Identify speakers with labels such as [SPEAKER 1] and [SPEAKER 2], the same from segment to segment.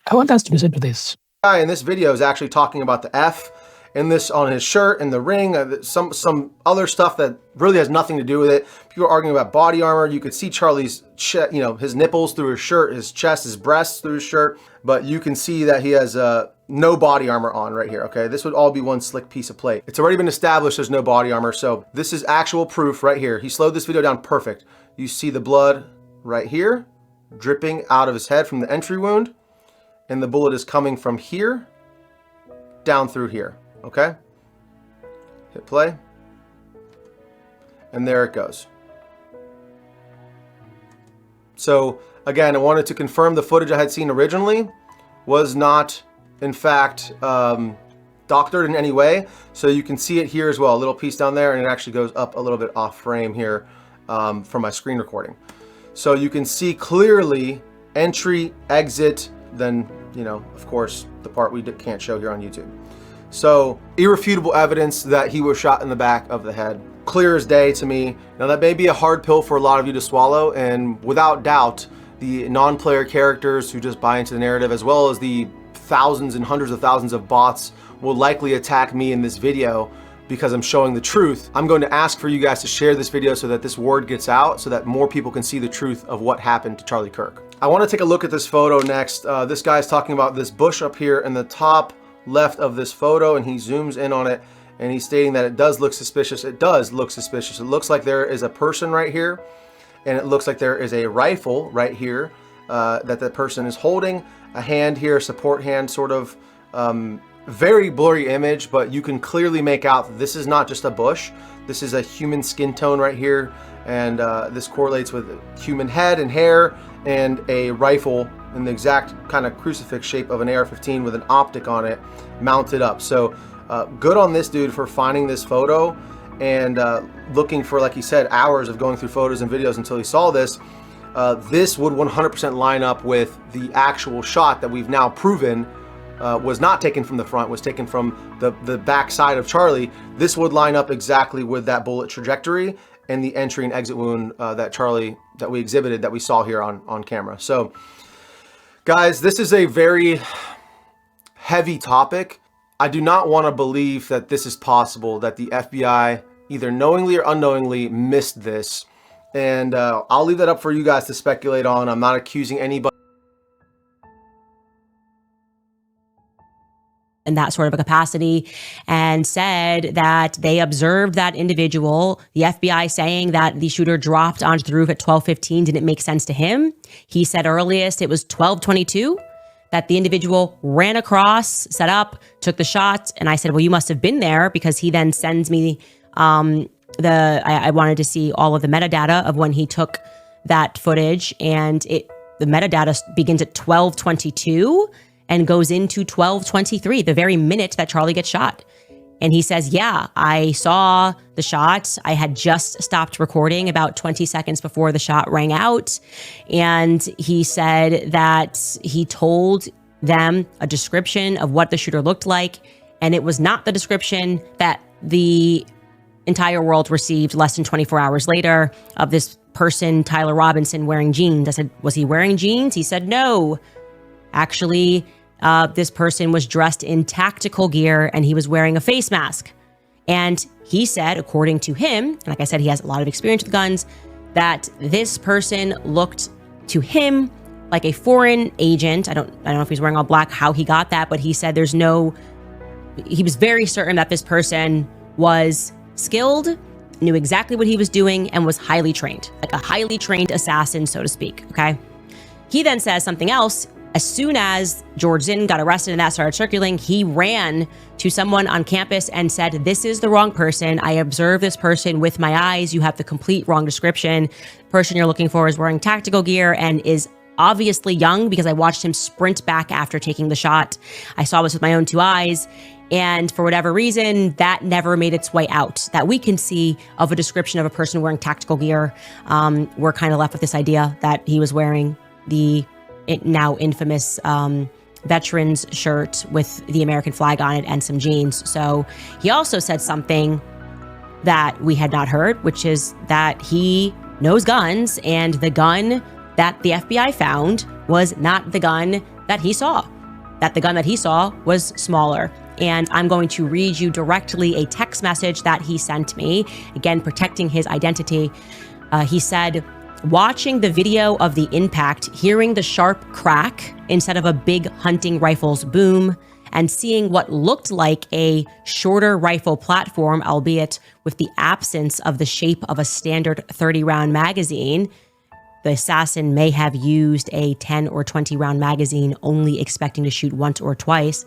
[SPEAKER 1] I want us to listen to this.
[SPEAKER 2] Guy in this video is actually talking about the F in this on his shirt and the ring, some other stuff that really has nothing to do with it. People are arguing about body armor. You could see Charlie's, his nipples through his shirt, his chest, his breasts through his shirt, but you can see that he has no body armor on right here, okay? This would all be one slick piece of plate. It's already been established there's no body armor, so this is actual proof right here. He slowed this video down perfect. You see the blood right here, dripping out of his head from the entry wound, and the bullet is coming from here down through here. Okay, hit play, and there it goes. So again, I wanted to confirm the footage I had seen originally was not, in fact, doctored in any way. So you can see it here as well, a little piece down there, and it actually goes up a little bit off frame here from my screen recording. So you can see clearly entry, exit, then, of course, the part we can't show here on YouTube. So irrefutable evidence that he was shot in the back of the head. Clear as day to me. Now that may be a hard pill for a lot of you to swallow, and without doubt, the non-player characters who just buy into the narrative, as well as the thousands and hundreds of thousands of bots, will likely attack me in this video because I'm showing the truth. I'm going to ask for you guys to share this video so that this word gets out, so that more people can see the truth of what happened to Charlie Kirk. I want to take a look at this photo next. This guy's talking about this bush up here in the top left of this photo, and he zooms in on it, and he's stating that it does look suspicious. It does look suspicious. It looks like there is a person right here, and it looks like there is a rifle right here that the person is holding. A hand here, support hand, sort of very blurry image, but you can clearly make out that this is not just a bush. This is a human skin tone right here, and this correlates with human head and hair and a rifle in the exact kind of crucifix shape of an AR-15 with an optic on it mounted up. So good on this dude for finding this photo and looking for, like he said, hours of going through photos and videos until he saw this. This would 100% line up with the actual shot that we've now proven was not taken from the front, was taken from the back side of Charlie. This would line up exactly with that bullet trajectory and the entry and exit wound that we exhibited, that we saw here on camera. So guys, this is a very heavy topic. I do not want to believe that this is possible, that the FBI either knowingly or unknowingly missed this. And I'll leave that up for you guys to speculate on. I'm not accusing anybody.
[SPEAKER 3] In that sort of a capacity, and said that they observed that individual, the FBI saying that the shooter dropped onto the roof at 12:15 didn't make sense to him. He said earliest it was 12:22 that the individual ran across, set up, took the shot. And I said, well, you must have been there, because he then sends me I wanted to see all of the metadata of when he took that footage, and the metadata begins at 12:22 and goes into 12:23, the very minute that Charlie gets shot. And he says, yeah, I saw the shot. I had just stopped recording about 20 seconds before the shot rang out. And he said that he told them a description of what the shooter looked like, and it was not the description that the entire world received less than 24 hours later of this person, Tyler Robinson, wearing jeans. I said, was he wearing jeans? He said, no. Actually, this person was dressed in tactical gear and he was wearing a face mask. And he said, according to him, and like I said, he has a lot of experience with guns, that this person looked to him like a foreign agent. I don't know if he's wearing all black, how he got that, but he said he was very certain that this person was skilled, knew exactly what he was doing, and was highly trained, like a highly trained assassin, so to speak, okay? He then says something else. As soon as George Zinn got arrested and that started circulating, he ran to someone on campus and said, this is the wrong person. I observed this person with my eyes. You have the complete wrong description. The person you're looking for is wearing tactical gear and is obviously young, because I watched him sprint back after taking the shot. I saw this with my own two eyes. And for whatever reason, that never made its way out, that we can see, of a description of a person wearing tactical gear. We're kind of left with this idea that he was wearing the now infamous veterans shirt with the American flag on it and some jeans. So he also said something that we had not heard, which is that he knows guns, and the gun that the FBI found was not the gun that he saw. that the gun that he saw was smaller. And I'm going to read you directly a text message that he sent me, again, protecting his identity. He said, watching the video of the impact, hearing the sharp crack instead of a big hunting rifle's boom, and seeing what looked like a shorter rifle platform, albeit with the absence of the shape of a standard 30-round magazine, the assassin may have used a 10 or 20-round magazine, only expecting to shoot once or twice.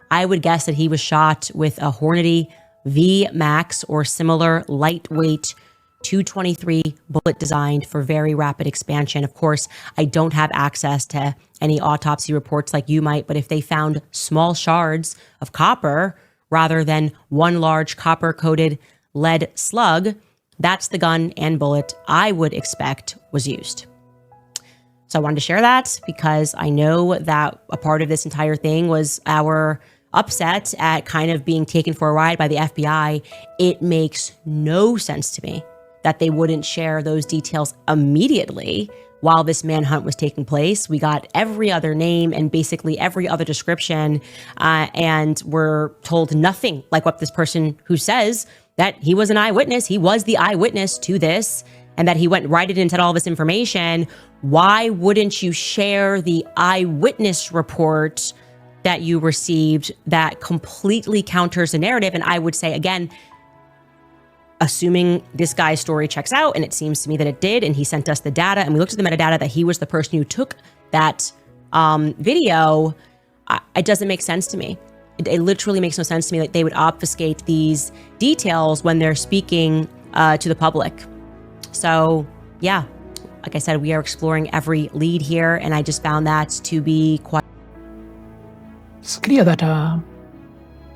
[SPEAKER 3] I would guess that he was shot with a Hornady V Max or similar lightweight 223 bullet designed for very rapid expansion. Of course, I don't have access to any autopsy reports like you might, but if they found small shards of copper rather than one large copper-coated lead slug, that's the gun and bullet I would expect was used. So I wanted to share that because I know that a part of this entire thing was our upset at kind of being taken for a ride by the FBI. It makes no sense to me that they wouldn't share those details immediately while this manhunt was taking place. We got every other name and basically every other description, and we're told nothing like what this person who says that he was an eyewitness, he was the eyewitness to this, and that he went right in and said all this information. Why wouldn't you share the eyewitness report that you received that completely counters the narrative? And I would say, again, assuming this guy's story checks out, and it seems to me that it did, and he sent us the data, and we looked at the metadata that he was the person who took that video, it doesn't make sense to me. It literally makes no sense to me that they would obfuscate these details when they're speaking to the public. So, yeah, like I said, we are exploring every lead here, and I just found that to be quite...
[SPEAKER 1] It's clear that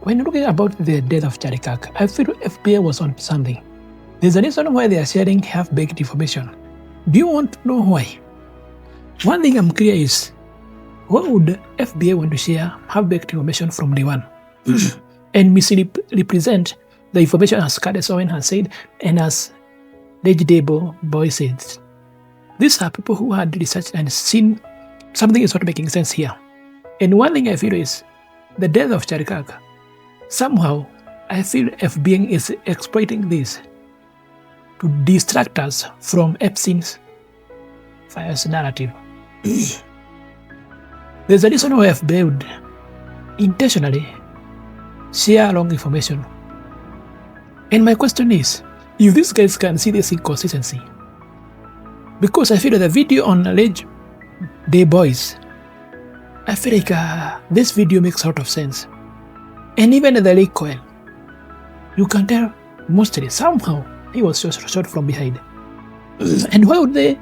[SPEAKER 1] when looking about the death of Charlie Kirk, I feel FBI was on something. There's a reason why they are sharing half-baked information. Do you want to know why? One thing I'm clear is, why would FBI want to share half-baked information from day one and misrepresent the information as Candace Owens has said and as Rangedaybro said? These are people who had researched and seen something is not making sense here. And one thing I feel is the death of Charlie Kirk. Somehow, I feel FBI is exploiting this to distract us from Epstein's files narrative. There's a reason why FBI would intentionally share wrong information. And my question is, if these guys can see this inconsistency, because I feel the video on Rangedaybro, I feel like this video makes a lot of sense. And even the recoil, you can tell mostly somehow he was shot from behind. And why would they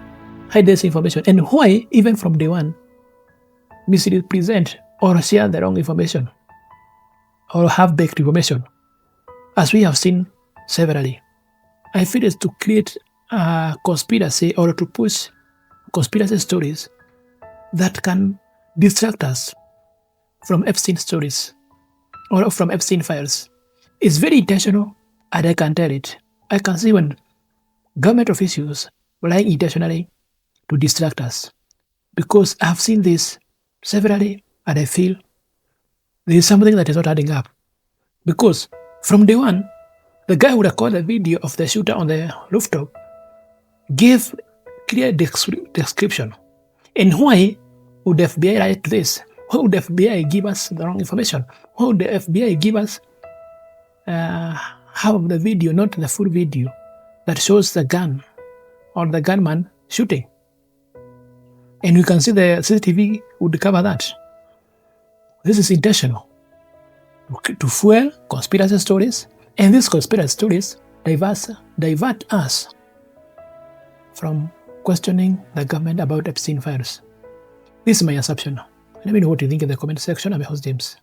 [SPEAKER 1] hide this information? And why, even from day one, misrepresent or share the wrong information or half-baked information, as we have seen severally? I feel it's to create a conspiracy or to push conspiracy stories that can distract us from Epstein stories or from Epstein files. It's very intentional, and I can tell it. I can see when government officials rely intentionally to distract us, because I have seen this severally, and I feel there is something that is not adding up. Because from day one, the guy who recorded the video of the shooter on the rooftop gave clear description. And why would the FBI write this? Why would the FBI give us the wrong information? Why would the FBI give us half of the video, not the full video, that shows the gun or the gunman shooting? And we can see the CCTV would cover that. This is intentional to fuel conspiracy stories, and these conspiracy stories divert us from questioning the government about Epstein files. This is my assumption. Let me know what you think in the comment section. I'm your host, James.